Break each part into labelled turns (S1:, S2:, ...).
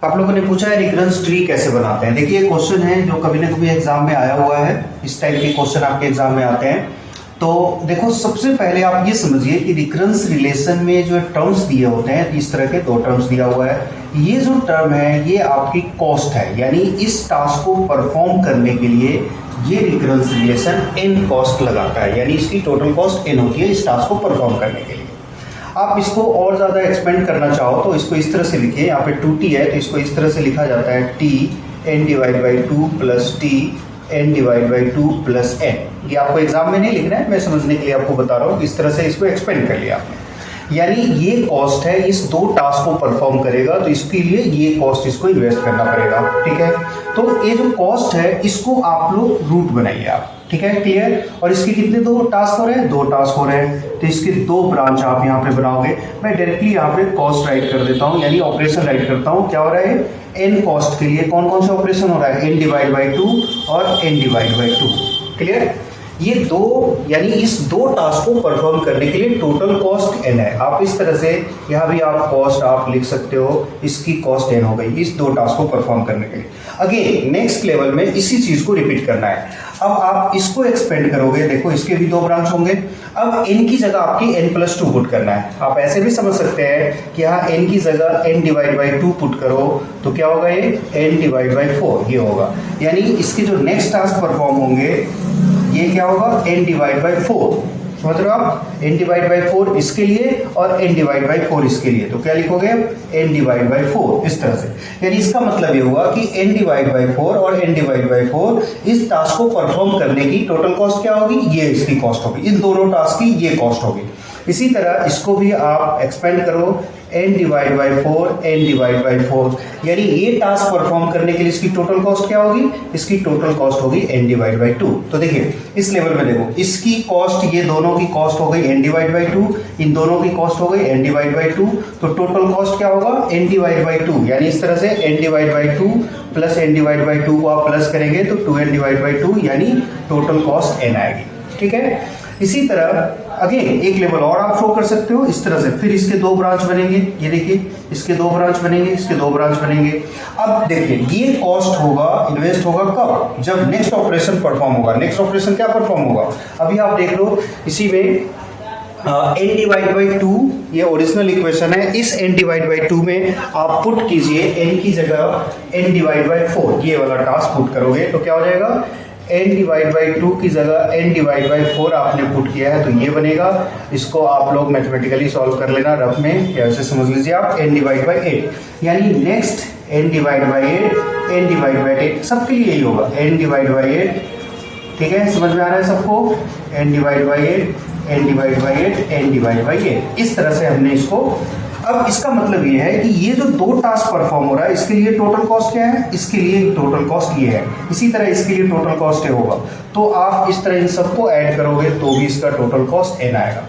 S1: आप लोगों ने पूछा है रिकरेंस ट्री कैसे बनाते हैं। देखिए क्वेश्चन है जो कभी ना कभी एग्जाम में आया हुआ है, इस टाइप के क्वेश्चन आपके एग्जाम में आते हैं। तो देखो सबसे पहले आप ये समझिए कि रिकरेंस रिलेशन में जो टर्म्स दिए होते हैं, इस तरह के दो टर्म्स दिया हुआ है। ये जो टर्म है ये आपकी कॉस्ट है, यानी इस टास्क को परफॉर्म करने के लिए ये रिकरेंस रिलेशन एन कॉस्ट लगाता है, यानी इसकी टोटल कॉस्ट एन होती है इस टास्क को परफॉर्म करने के लिए। आप इसको और ज़्यादा एक्सपेंड करना चाहो तो इसको इस तरह से लिखिए, यहाँ पे 2t है तो इसको इस तरह से लिखा जाता है t n divide by 2 plus t n divide by 2 plus n। ये आपको एग्जाम में नहीं लिखना है, मैं समझने के लिए आपको बता रहा हूँ, इस तरह से इसको एक्सपेंड कर लिया आपने। यानी ये कॉस्ट है, इस दो टास्क को परफॉर्म करेगा तो इसके लिए ये कॉस्ट इसको इन्वेस्ट करना पड़ेगा, ठीक है। तो ये जो कॉस्ट है इसको आप लोग रूट बनाइए आप, ठीक है, क्लियर। और इसके कितने दो टास्क हो रहे हैं, दो टास्क हो रहे हैं, तो इसके दो ब्रांच आप यहाँ पे बनाओगे। मैं डायरेक्टली यहाँ पे कॉस्ट राइट कर देता हूँ, यानी ऑपरेशन राइट करता हूँ। क्या हो रहा है, एन कॉस्ट के लिए कौन कौन से ऑपरेशन हो रहा है, एन डिवाइड बाई 2 और एन डिवाइड बाई 2, क्लियर। ये दो यानी इस दो टास्क को परफॉर्म करने के लिए टोटल कॉस्ट एन है। आप इस तरह से यहाँ भी आप कॉस्ट आप लिख सकते हो, इसकी कॉस्ट एन हो गई इस दो टास्क को परफॉर्म करने के लिए। अगेन नेक्स्ट लेवल में इसी चीज को रिपीट करना है। अब आप इसको एक्सपेंड करोगे, देखो इसके भी दो ब्रांच होंगे। अब n की जगह आपकी n प्लस 2 पुट करना है। आप ऐसे भी समझ सकते हैं कि यहाँ n की जगह n डिवाइड बाई 2 पुट करो तो क्या होगा, ये n डिवाइड बाई 4 ये होगा। यानी इसके जो नेक्स्ट टास्क परफॉर्म होंगे ये क्या होगा, n डिवाइड बाई 4, समझ रहे हो आप, n डिवाइड बाई 4 इसके लिए और n डिवाइड बाई 4 इसके लिए। तो क्या लिखोगे, n डिवाइड बाई 4 इस तरह से। यानी इसका मतलब ये हुआ कि n डिवाइड बाई 4 और n डिवाइड बाई 4 इस टास्क को परफॉर्म करने की टोटल कॉस्ट क्या होगी, ये इसकी कॉस्ट होगी, इन दोनों टास्क की ये कॉस्ट होगी। इसी तरह इसको भी आप एक्सपेंड करो, n divide by 4 n divide by 4, यानी ये टास्क परफॉर्म करने के लिए इसकी टोटल कॉस्ट क्या होगी, इसकी टोटल कॉस्ट होगी n डिवाइड बाई 2। तो देखिए इस लेवल में देखो इसकी कॉस्ट, ये दोनों की कॉस्ट हो गई n डिवाइड बाई 2, इन दोनों की कॉस्ट हो गई n डिवाइड बाई 2। तो टोटल कॉस्ट क्या होगा, n डिवाइड बाई 2, यानी इस तरह से n divide by 2 plus n divide by 2 को आप प्लस करेंगे तो 2n डिवाइड बाई 2, यानी टोटल कॉस्ट n आएगी, ठीक है। इसी तरह अगेन एक लेवल और आप शो कर सकते हो इस तरह से। फिर इसके दो ब्रांच बनेंगे, ये देखिए इसके दो ब्रांच बनेंगे, इसके दो ब्रांच बनेंगे। अब देखिए ये कॉस्ट होगा, इन्वेस्ट होगा कब, जब नेक्स्ट ऑपरेशन परफॉर्म होगा। नेक्स्ट ऑपरेशन क्या परफॉर्म होगा, अभी आप देख लो इसी में n डिवाइड बाई 2 ये ओरिजिनल इक्वेशन है। इस n डिवाइड बाई 2 में आप पुट कीजिए n की जगह n डिवाइड बाई 4, ये वाला टास्क पुट करोगे तो क्या हो जाएगा, n डिवाइड बाई 2 की जगह n डिवाइड बाई 4 आपने पुट किया है तो ये बनेगा। इसको आप लोग मैथमेटिकली सॉल्व कर लेना रफ में, या ऐसे समझ लीजिए आप n डिवाइड बाई 8, यानी next n divide by 8 n divide by 8 सबके लिए यही होगा, n डिवाइड बाई 8, ठीक है, समझ में आ रहा है सबको, n divide by 8 n divide by 8 n divide by 8, इस तरह से हमने इसको। अब इसका मतलब ये है कि ये जो दो टास्क परफॉर्म हो रहा है इसके लिए टोटल कॉस्ट क्या है, इसके लिए टोटल कॉस्ट ये है, इसी तरह इसके लिए टोटल कॉस्ट ये होगा। तो आप इस तरह इन सबको ऐड करोगे तो भी इसका टोटल कॉस्ट n आएगा।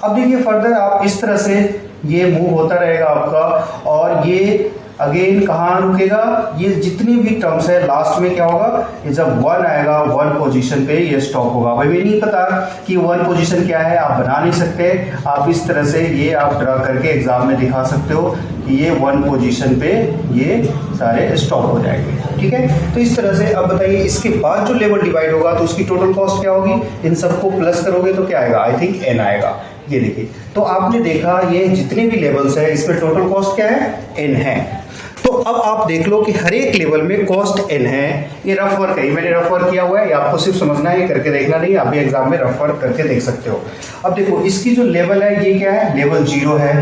S1: अब देखिए फर्दर आप इस तरह से ये मूव होता रहेगा आपका, और ये अगेन कहाँ रुकेगा, ये जितनी भी टर्म्स है लास्ट में क्या होगा, ये जब 1 आएगा 1 पोजीशन पे ये स्टॉप होगा। भाई भी नहीं पता कि 1 पोजीशन क्या है, आप बना नहीं सकते, आप इस तरह से ये आप ड्रा करके एग्जाम में दिखा सकते हो कि ये 1 पोजीशन पे ये सारे स्टॉप हो जाएंगे, ठीक है। तो इस तरह से अब बताइए इसके बाद जो लेवल डिवाइड होगा तो उसकी टोटल कॉस्ट क्या होगी, इन सबको प्लस करोगे तो क्या आएगा, आई थिंक n आएगा। ये देखिए तो आपने देखा ये जितने भी लेवल्स है इसमें टोटल कॉस्ट क्या है, n है। तो अब आप देख लो कि हर एक लेवल में कॉस्ट n है। ये रफ वर्क है, मैंने रफ वर्क किया हुआ है, ये आपको सिर्फ समझना है, ये करके देखना नहीं, आप भी एग्जाम में रफ वर्क करके देख सकते हो। अब देखो इसकी जो लेवल है ये क्या है, लेवल 0 है,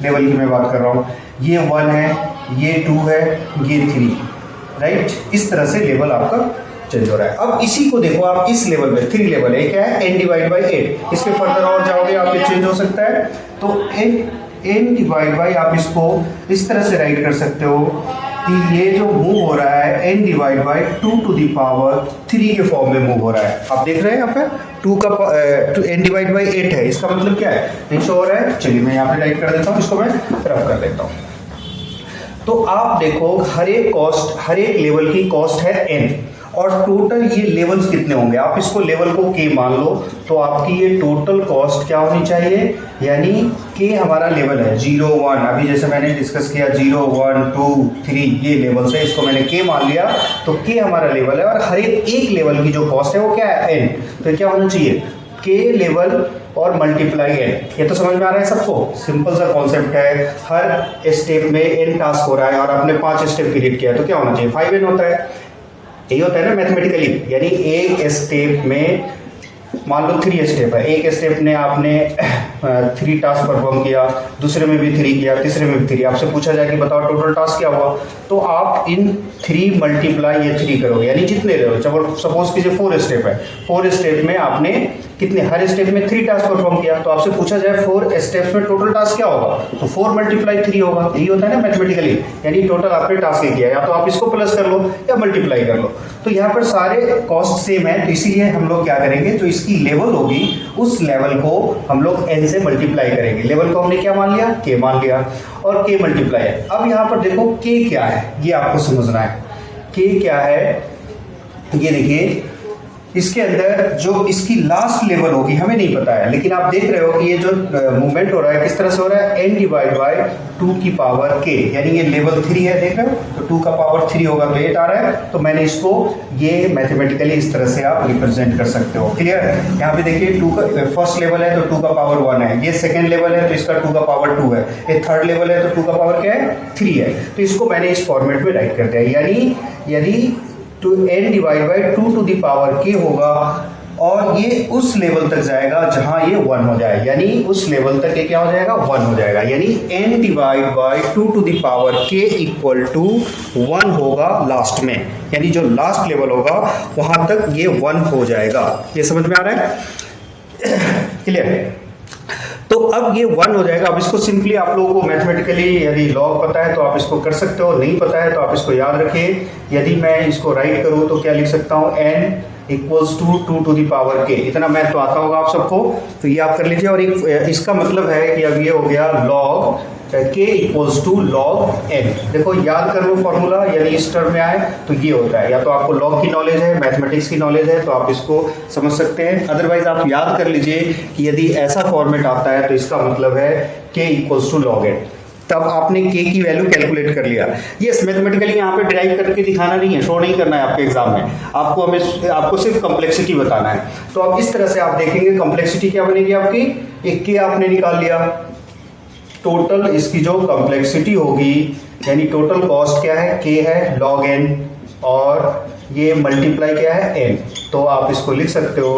S1: लेवल की मैं बात कर रहा हूँ, ये 1 है, ये 2 है, ये 3, राइट, इस तरह से लेवल आपका चेंज हो रहा है। अब इसी को देखो आप इस लेवल में 3 लेवल है, क्या है, n डिवाइड बाई 8, इसके फर्दर और जाओगे आप ये चेंज हो सकता है। तो n डिवाइड बाई आप इसको इस तरह से राइट कर सकते हो कि ये जो मूव हो रहा है n divide by 2 to the power 3 के फॉर्म में मूव हो रहा है। आप देख रहे हैं यहाँ पे 2 का n डिवाइड बाई 8 है, इसका मतलब क्या है, नहीं शो हो रहा है। चलिए मैं यहाँ पे राइट कर देता हूँ, इसको मैं रफ कर देता हूँ। तो आप देखो हर एक लेवल की कॉस्ट है n, और टोटल ये लेवल्स कितने होंगे, आप इसको लेवल को के मान लो, तो आपकी ये टोटल कॉस्ट क्या होनी चाहिए, यानी के हमारा लेवल है 0 1, अभी जैसे मैंने डिस्कस किया 0 1 2 3 ये लेवल्स है, इसको मैंने के मान लिया, तो के हमारा लेवल है और हर एक लेवल की जो कॉस्ट है वो क्या है एन, तो क्या होना चाहिए के लेवल और मल्टीप्लाई एन। ये तो समझ में आ रहा है सबको, सिंपल सा कॉन्सेप्ट है, हर स्टेप में एन टास्क हो रहा है और आपने 5 स्टेप क्रिएट किया है तो क्या होना चाहिए 5n होता है, यही होता है ना मैथमेटिकली, यानी एक स्टेप में मान लो 3 स्टेप है, एक स्टेप ने आपने 3 टास्क परफॉर्म किया, दूसरे में भी 3 किया, तीसरे में भी 3, आपसे पूछा जाए कि बताओ टोटल टास्क क्या हुआ, तो आप इन 3 मल्टीप्लाई ये 3 करोगे, यानी जितने रहे हो, सपोज कीजिए 4 स्टेप है, 4 स्टेप में आपने कितने, हर स्टेप में 3 टास्क परफॉर्म किया, तो आपसे पूछा जाए 4 स्टेप्स में टोटल टास्क क्या होगा, तो 4 मल्टीप्लाई 3 होगा, यही होता है ना मैथमेटिकली, यानी टोटल आपने टास्क किया, या तो आप इसको प्लस कर लो या मल्टीप्लाई कर लो, तो यहाँ पर सारे कॉस्ट सेम है, तो इसीलिए हम लोग क्या करेंगे, जो इसकी लेवल होगी उस लेवल को हम लोग n से मल्टीप्लाई करेंगे, लेवल को हमने क्या मान लिया k मान लिया और k मल्टीप्लाई है। अब यहाँ पर देखो k क्या है, ये आपको समझना है, k क्या है, ये देखिए इसके अंदर जो इसकी लास्ट लेवल होगी हमें नहीं पता है, लेकिन आप देख रहे हो कि ये जो मूवमेंट हो रहा है किस तरह से हो रहा है, n डिवाइड बाय 2 की पावर k, यानी ये लेवल 3 है, देख रहे हो, तो 2 का पावर 3 होगा तो 8 आ रहा है, तो मैंने इसको ये मैथमेटिकली इस तरह से आप रिप्रेजेंट कर सकते हो, क्लियर है। यहाँ पे देखिए 2 का फर्स्ट लेवल है तो 2 का पावर 1 है, ये सेकेंड लेवल है तो इसका 2 का पावर 2 है, ये थर्ड लेवल है तो 2 का पावर क्या है 3 है, तो इसको मैंने इस फॉर्मेट में राइट कर दिया, यानी यदि तो n divide by 2 to the power k होगा और ये उस लेवल तक जाएगा जहां ये 1 हो जाए, यानी उस लेवल तक ये क्या हो जाएगा 1 हो जाएगा, यानी n divide by 2 to the power k equal to 1 होगा लास्ट में, यानी जो लास्ट लेवल होगा वहां तक ये 1 हो जाएगा, ये समझ में आ रहा है, क्लियर। तो अब ये 1 हो जाएगा। अब इसको सिंपली आप लोगों को मैथमेटिकली यदि लॉग पता है तो आप इसको कर सकते हो, नहीं पता है तो आप इसको याद रखिए। यदि मैं इसको राइट करूं तो क्या लिख सकता हूं, n equals to 2 to the power k। इतना मैथ तो आता होगा आप सबको, तो ये आप कर लीजिए। और एक इसका मतलब है कि अब ये हो गया log k equals to log n। देखो याद कर लो फॉर्मूला, यदि इस टर्म में आए तो ये होता है। या तो आपको लॉग की नॉलेज है, मैथमेटिक्स की नॉलेज है तो आप इसको समझ सकते हैं, अदरवाइज आप याद कर लीजिए कि यदि ऐसा फॉर्मेट आता है तो इसका मतलब है k equals to log n। तब आपने k की वैल्यू कैलकुलेट कर लिया। यस, मैथमेटिकली यहाँ पे ड्राइव करके दिखाना नहीं है, शो नहीं करना है आपके एग्जाम में, आपको सिर्फ कॉम्प्लेक्सिटी बताना है। तो अब इस तरह से आप देखेंगे कॉम्प्लेक्सिटी क्या बनेगी आपकी, एक k आपने निकाल लिया, टोटल इसकी जो कॉम्प्लेक्सिटी होगी यानी टोटल कॉस्ट क्या है, k है log n, और ये मल्टीप्लाई क्या है n, तो आप इसको लिख सकते हो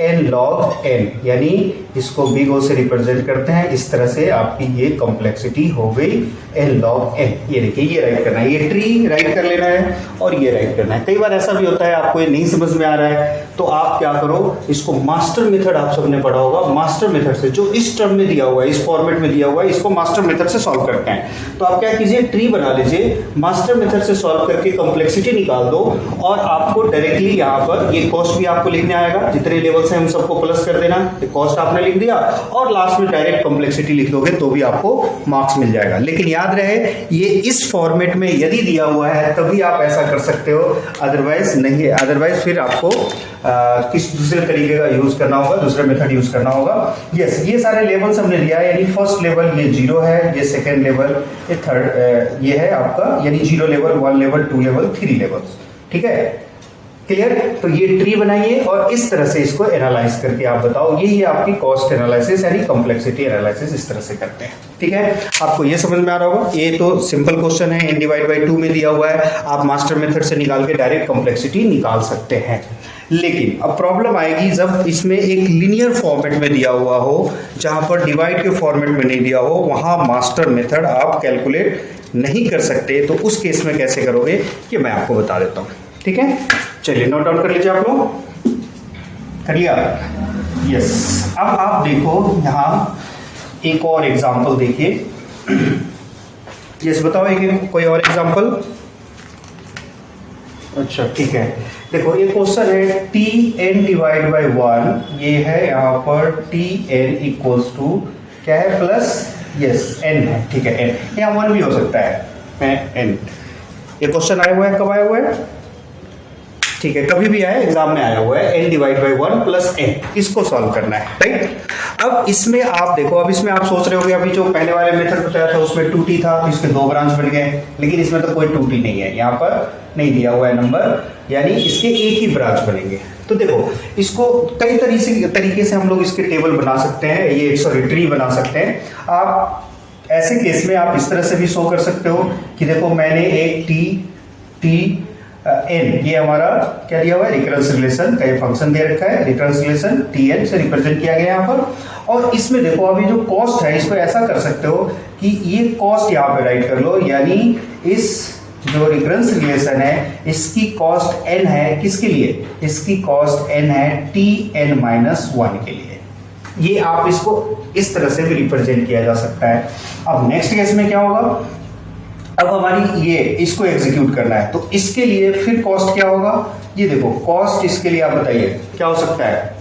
S1: n log n, यानी इसको बिग O से रिप्रेजेंट करते हैं। इस तरह से आपकी ये कॉम्प्लेक्सिटी हो गई n log n। ये देखिए ये राइट करना है, ये ट्री राइट कर लेना है और ये राइट करना है। कई बार ऐसा भी होता है आपको ये नहीं समझ में आ रहा है तो आप क्या करो, इसको मास्टर मेथड आप सबने पढ़ा होगा, मास्टर मेथड से जो इस टर्म में दिया हुआ है, इस फॉर्मेट में दिया हुआ है, इसको मास्टर मेथड से सॉल्व करते हैं। तो आप क्या कीजिए, ट्री बना लीजिए, मास्टर मेथड से सॉल्व करके कॉम्प्लेक्सिटी निकाल दो और आपको डायरेक्टली यहाँ पर ये कॉस्ट भी आपको लिखने आएगा, जितने लेवल्स हैं उन सबको प्लस कर देना, कॉस्ट आपने लिख दिया और लास्ट में डायरेक्ट कॉम्प्लेक्सिटी लिख दोगे तो भी आपको मार्क्स मिल जाएगा। लेकिन याद रहे ये इस फॉर्मेट में यदि दिया हुआ है तभी आप ऐसा कर सकते हो, अदरवाइज नहीं है। अदरवाइज फिर आपको किस दूसरे तरीके का यूज करना होगा, दूसरा मेथड यूज करना होगा। यस, ये सारे लेवल्स हमने दिया है, यानी फर्स्ट लेवल ये 0 है, ये सेकेंड लेवल, ये थर्ड ये है आपका, यानी 0 लेवल, 1 लेवल, 2 लेवल, 3 लेवल्स। ठीक है, क्लियर। तो ये ट्री बनाइए और इस तरह से इसको एनालाइज करके आप बताओ, ये आपकी कॉस्ट एनालिसिस यानी कॉम्प्लेक्सिटी एनालिसिस इस तरह से करते हैं। ठीक है, आपको ये समझ में आ रहा होगा। ये तो सिंपल क्वेश्चन है, n डिवाइड बाई 2 में दिया हुआ है, आप मास्टर मेथड से निकाल के डायरेक्ट कॉम्प्लेक्सिटी निकाल सकते हैं। लेकिन अब प्रॉब्लम आएगी जब इसमें एक लिनियर फॉर्मेट में दिया हुआ हो, जहां पर डिवाइड के फॉर्मेट में नहीं दिया हो, वहां मास्टर मेथड आप कैलकुलेट नहीं कर सकते। तो उस केस में कैसे करोगे ये मैं आपको बता देता हूं। ठीक है, चलिए नोट डाउन कर लीजिए, आप लोग कर लिया। यस, अब आप देखो यहाँ एक और एग्जांपल देखिए। यस, बताओ एक कोई और एग्जांपल। अच्छा ठीक है, देखो ये क्वेश्चन है tn डिवाइड बाई 1, ये है यहाँ पर tn इक्वल्स टू क्या है, प्लस यस n है। ठीक है, n यहाँ 1 भी हो सकता है, n। ये क्वेश्चन आया हुआ है, कब आया हुआ है, ठीक है, कभी भी आए एग्जाम में आया हुआ है, n divide by 1 plus n, इसको सॉल्व करना है, राइट। अब इसमें आप देखो, अब इसमें आप सोच रहे हो कि अभी जो पहले वाले मेथड बताया था उसमें 2t था तो इसके 2 ब्रांच बन गए, लेकिन इसमें तो कोई 2t नहीं है, यहाँ पर नहीं दिया हुआ है नंबर, यानी इसके एक ही ब्रांच बनेंगे। तो देखो इसको कई तरीके से हम लोग इसके टेबल बना सकते हैं, ये सॉरी ट्री बना सकते हैं। आप ऐसे केस में आप इस तरह से भी शो कर सकते हो कि देखो मैंने एक t n, ये हमारा क्या दिया हुआ है, रिकरेंस रिलेशन का ये फंक्शन दे रखा है, रिकरेंस रिलेशन tn से रिप्रेजेंट किया गया यहाँ पर। और इसमें देखो अभी जो कॉस्ट है इसको ऐसा कर सकते हो कि ये कॉस्ट यहाँ पे राइट कर लो, यानी इस जो रिकरेंस रिलेशन है इसकी कॉस्ट n है, किसके लिए, इसकी कॉस्ट n है tn माइनस 1 के लिए। ये आप इसको इस तरह से भी रिप्रेजेंट किया जा सकता है। अब नेक्स्ट केस में क्या होगा, अब हमारी ये इसको एग्जीक्यूट करना है, तो इसके लिए फिर कॉस्ट क्या होगा, ये देखो कॉस्ट इसके लिए आप बताइए क्या हो सकता है।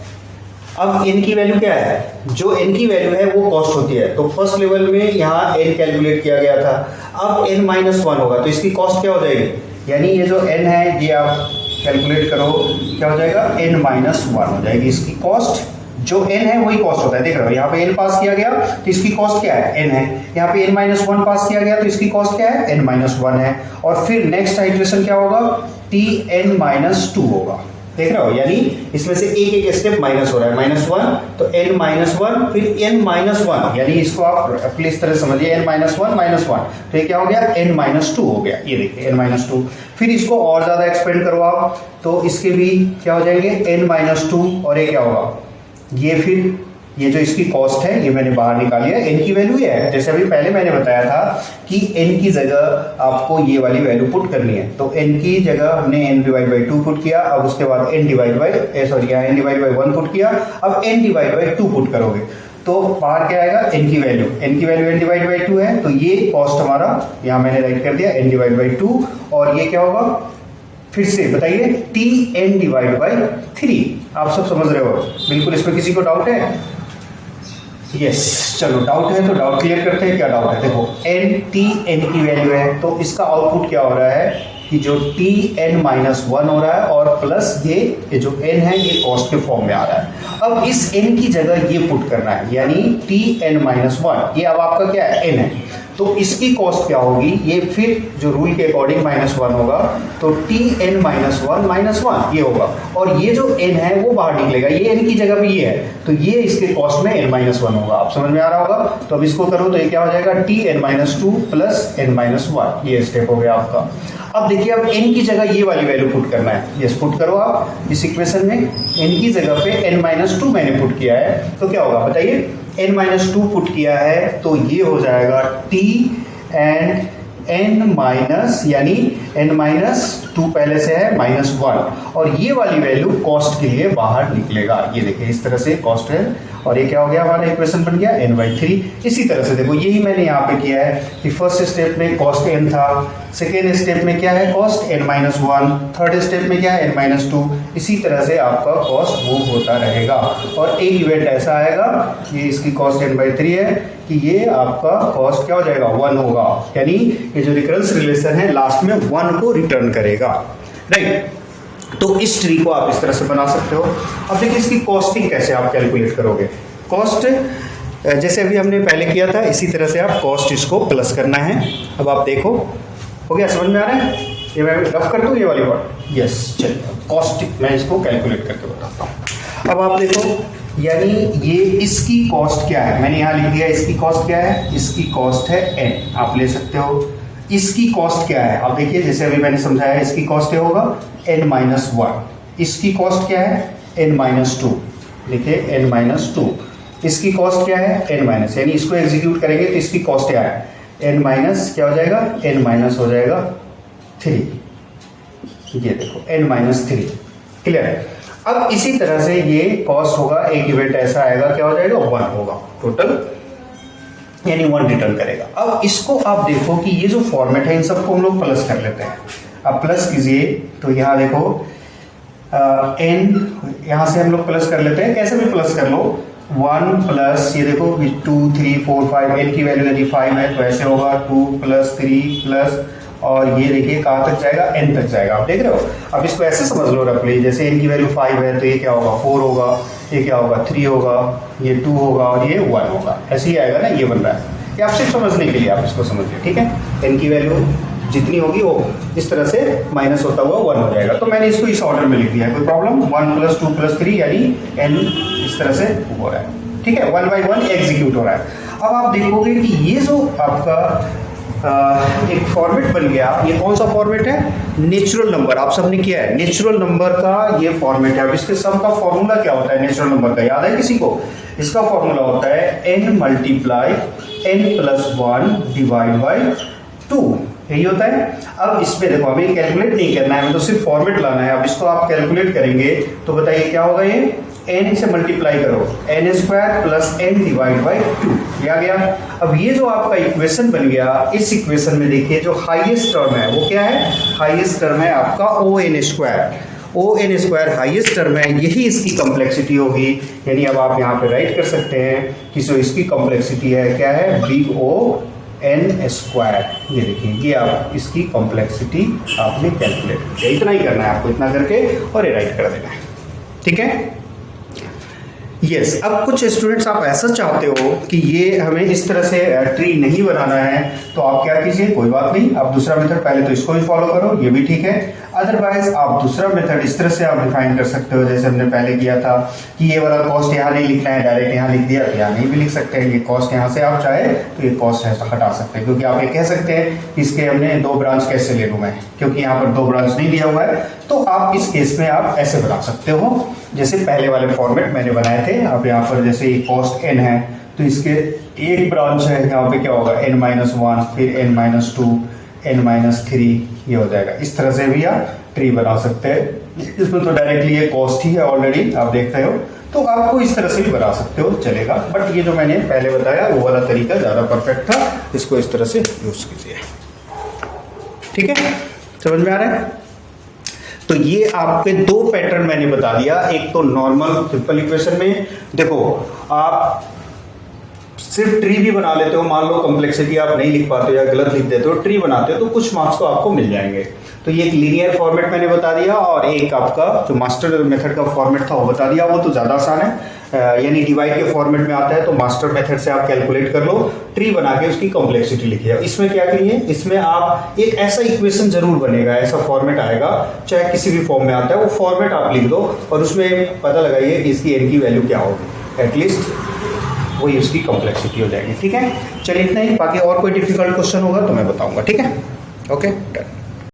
S1: अब n की वैल्यू क्या है, जो n की वैल्यू है वो कॉस्ट होती है, तो फर्स्ट लेवल में यहाँ n कैलकुलेट किया गया था, अब n माइनस 1 होगा तो इसकी कॉस्ट क्या हो जाएगी, यानी ये जो n है ये आप कैलकुलेट करो क्या हो जाएगा, n माइनस 1 हो जाएगी इसकी कॉस्ट। जो n है वही कॉस्ट होता है, देख रहे हो यहाँ पे n पास किया गया तो इसकी कॉस्ट क्या है, n है, यहाँ पे n माइनस 1 पास किया गया तो इसकी कॉस्ट क्या है, n माइनस 1 है। और फिर नेक्स्ट आइटरेशन क्या होगा, tn माइनस 2 होगा, देख रहे हो, यानी इसमें से एक एक स्टेप माइनस हो रहा है, माइनस 1 तो n माइनस 1 फिर n माइनस 1, यानी इसको आप प्लीज इस तरह समझिए, n माइनस 1 माइनस 1 तो ये क्या हो गया, n माइनस 2 हो गया, ये देखिए n माइनस 2। फिर इसको और ज्यादा एक्सपेंड करो आप तो इसके भी क्या हो जाएंगे, n माइनस 2, और ये क्या होगा, ये फिर ये जो इसकी कॉस्ट है ये मैंने बाहर निकाली है, n की वैल्यू ये है, जैसे अभी पहले मैंने बताया था कि n की जगह आपको ये वाली वैल्यू पुट करनी है, तो n की जगह हमने n डिवाइड बाई 2 पुट किया, अब उसके बाद n divide by n divide by 1 put किया, अब n डिवाइड बाई 2 पुट करोगे तो बाहर क्या आएगा, n की वैल्यू n डिवाइड बाई 2 है, तो ये कॉस्ट हमारा यहाँ मैंने राइट कर दिया n डिवाइड बाई 2, और ये क्या होगा, फिर से बताइए tn डिवाइड बाई 3। आप सब समझ रहे हो बिल्कुल, इसमें किसी को डाउट है, यस चलो डाउट है तो डाउट क्लियर करते हैं, क्या डाउट है, देखो tn की वैल्यू है तो इसका आउटपुट क्या हो रहा है कि जो tn माइनस 1 हो रहा है और प्लस ये जो n है ये कॉस्ट के फॉर्म में आ रहा है। अब इस n की जगह ये पुट करना है, यानी tn माइनस 1, ये अब आपका क्या है, n है, तो इसकी कॉस्ट क्या होगी, ये फिर जो रूल के अकॉर्डिंग माइनस 1 होगा, तो tn माइनस 1 माइनस 1 ये होगा, और ये जो n है वो बाहर निकलेगा, ये n की जगह पे ये है तो ये इसके कॉस्ट में n माइनस 1 होगा। आप समझ में आ रहा होगा, तो अब इसको करो तो ये क्या हो जाएगा, tn minus 2 plus n minus 1, ये स्टेप हो गया आपका। अब देखिए अब n की जगह ये वाली वैल्यू पुट करना है, यस पुट करो आप इस इक्वेशन में, n की जगह पे n माइनस 2 मैंने पुट किया है, तो क्या होगा बताइए, n माइनस 2 पुट किया है तो ये हो जाएगा t एंड n माइनस, यानी n माइनस 2 पहले से है माइनस 1, और ये वाली वैल्यू कॉस्ट के लिए बाहर निकलेगा, ये देखिए इस तरह से कॉस्ट है, और ये क्या हो गया हमारा इक्वेशन बन गया n/3। इसी तरह से देखो यही मैंने यहाँ पे किया है कि फर्स्ट स्टेप में कॉस्ट n था, सेकेंड स्टेप में क्या है कॉस्ट n-1, थर्ड स्टेप में क्या है n-2, इसी तरह से आपका कॉस्ट मूव होता रहेगा, और एक इवेंट ऐसा आएगा ये इसकी कॉस्ट n/3 है कि ये आपका कॉस्ट क्या हो जाएगा 1 होगा, यानी ये जो रिकरेंस रिलेशन है लास्ट में 1 को रिटर्न करेगा, राइट। तो इस ट्री को आप इस तरह से बना सकते हो। अब देखिए इसकी कॉस्टिंग कैसे आप कैलकुलेट करोगे, कॉस्ट जैसे अभी हमने पहले किया था इसी तरह से आप कॉस्ट इसको प्लस करना है। अब आप देखो हो गया, समझ में आ रहा है, ये मैं रफ कर दूं ये वाली वर्ड, यस चलिए कॉस्ट मैं इसको कैलकुलेट करके बताता हूँ। अब आप देखो यानी ये इसकी कॉस्ट क्या है, मैंने यहाँ लिख दिया इसकी कॉस्ट क्या है, इसकी कॉस्ट है n, आप ले सकते हो। इसकी कॉस्ट क्या है, आप देखिए जैसे अभी मैंने समझाया इसकी कॉस्ट क्या होगा n-1, इसकी कॉस्ट क्या है n-2, देखिए n-2, इसकी कॉस्ट क्या है n-, यानी इसको एग्जीक्यूट करेंगे तो इसकी कॉस्ट क्या है n- क्या हो जाएगा n- हो जाएगा 3, ये देखो n-3, क्लियर है। अब इसी तरह से ये कॉस्ट होगा, एक इवेंट ऐसा आएगा क्या हो जाएगा 1 होगा टोटल, यानी 1 रिटर्न करेगा। अब इसको आप देखो कि ये जो फॉर्मेट है इन सबको हम लोग प्लस कर लेते हैं। अब प्लस कीजिए तो यहाँ देखो n यहाँ से हम लोग प्लस कर लेते हैं, कैसे भी प्लस कर लो, 1 प्लस ये देखो 2 3 4 5, n की वैल्यू यदि 5 है तो ऐसे होगा 2 प्लस 3 प्लस और ये देखिए कहाँ तक जाएगा, n तक जाएगा। आप देख रहे हो। अब इसको ऐसे समझ लो रफली, जैसे n की वैल्यू 5 है तो ये क्या होगा 4 होगा, ये क्या होगा 3 होगा, ये 2 होगा और ये 1 होगा। ऐसे ही आएगा ना, ये बन रहा है। ये आप सिर्फ समझने के लिए आप इसको समझिए, ठीक है। n की वैल्यू जितनी होगी वो इस तरह से माइनस होता हुआ 1 हो जाएगा। तो मैंने इसको इस ऑर्डर में लिख दिया है, कोई प्रॉब्लम। 1 + 2 + 3 यानी n इस तरह से हो रहा है, ठीक है। 1 by 1 एग्जीक्यूट हो रहा है। अब आप देखोगे कि ये जो आपका एक फॉर्मेट बन गया, ये कौन सा फॉर्मेट है, नेचुरल नंबर। आप सबने किया है, नेचुरल नंबर का ये फॉर्मेट है। अब इसके सम का फॉर्मूला क्या होता है नेचुरल नंबर का, याद है किसी को? इसका फॉर्मूला होता है n × n + 1 डिवाइड बाई 2, यही होता है। अब इसमें देखो हमें कैलकुलेट नहीं करना है, हमें तो सिर्फ फॉर्मेट लाना है। अब इसको आप कैलकुलेट करेंगे तो बताइए क्या होगा, ये n से मल्टीप्लाई करो, n² + n डिवाइड बाई 2, ये आ गया। अब ये जो आपका इक्वेशन बन गया, इस इक्वेशन में देखिए जो हाईएस्ट टर्म है वो क्या है, हाईएस्ट टर्म है आपका ON² हाईएस्ट टर्म है, यही इसकी कॉम्प्लेक्सिटी होगी। यानी अब आप यहाँ पे राइट कर सकते हैं कि जो इसकी कॉम्प्लेक्सिटी है क्या है, बिग ON²। ये देखिए, ये आप इसकी कॉम्प्लेक्सिटी आपने कैलकुलेट किया। इतना ही करना है आपको, इतना करके और ये राइट कर देना है, ठीक है। यस अब कुछ स्टूडेंट्स आप ऐसा चाहते हो कि ये हमें इस तरह से ट्री नहीं बनाना है, तो आप क्या कीजिए, कोई बात नहीं, आप दूसरा मेथड पहले तो इसको भी फॉलो करो, ये भी ठीक है। अदरवाइज आप दूसरा मेथड इस तरह से आप डिफाइन कर सकते हो, जैसे हमने पहले किया था कि ये वाला कॉस्ट यहाँ नहीं लिखना है, डायरेक्ट यहाँ लिख दिया, तो यहाँ नहीं भी लिख सकते हैं। ये कॉस्ट यहाँ से आप चाहे तो ये कॉस्ट हटा सकते हैं, क्योंकि आप ये कह सकते हैं कि इसके हमने 2 ब्रांच कैसे ले लूँ मैं, क्योंकि यहाँ पर 2 ब्रांच नहीं दिया हुआ है। तो आप इस केस में आप ऐसे बना सकते हो जैसे पहले वाले फॉर्मेट मैंने बनाए थे। आप यहाँ पर जैसे कॉस्ट n है तो इसके एक ब्रांच है, यहाँ पे क्या होगा n-1, फिर n-2, n-3, ये हो जाएगा। इस तरह से भी आप ट्री बना सकते हैं। इसमें तो डायरेक्टली ये कॉस्ट ही है ऑलरेडी, आप देखते हो, तो आपको इस तरह से भी बना सकते हो, चलेगा। बट ये जो मैंने पहले बताया वो वाला तरीका ज़्यादा परफेक्ट था, इसको इस तरह से यूज कीजिए, ठीक है। समझ में आ रहा है? तो ये आपके 2 पैटर्न मैंने बता दिया। एक तो नॉर्मल सिंपल इक्वेशन में देखो आप सिर्फ ट्री भी बना लेते हो, मान लो कॉम्प्लेक्सिटी आप नहीं लिख पाते हो या गलत लिख देते हो, ट्री बनाते हो तो कुछ मार्क्स तो आपको मिल जाएंगे। तो ये एक लीनियर फॉर्मेट मैंने बता दिया, और एक आपका जो मास्टर मेथड का फॉर्मेट था वो बता दिया, वो तो ज़्यादा आसान है। यानी डिवाइड के फॉर्मेट में आता है तो मास्टर मेथड से आप कैलकुलेट कर लो, ट्री बना के उसकी कॉम्प्लेक्सिटी लिखिए। इसमें क्या करिए, इसमें आप एक ऐसा इक्वेशन जरूर बनेगा, ऐसा फॉर्मेट आएगा, चाहे किसी भी फॉर्म में आता है, वो फॉर्मेट आप लिख दो और उसमें पता लगाइए कि इसकी n की वैल्यू क्या होगी, एटलीस्ट वही उसकी कॉम्प्लेक्सिटी हो जाएगी, ठीक है। चलिए इतना ही, बाकी और कोई डिफिकल्ट क्वेश्चन होगा तो मैं बताऊंगा, ठीक है। Okay done.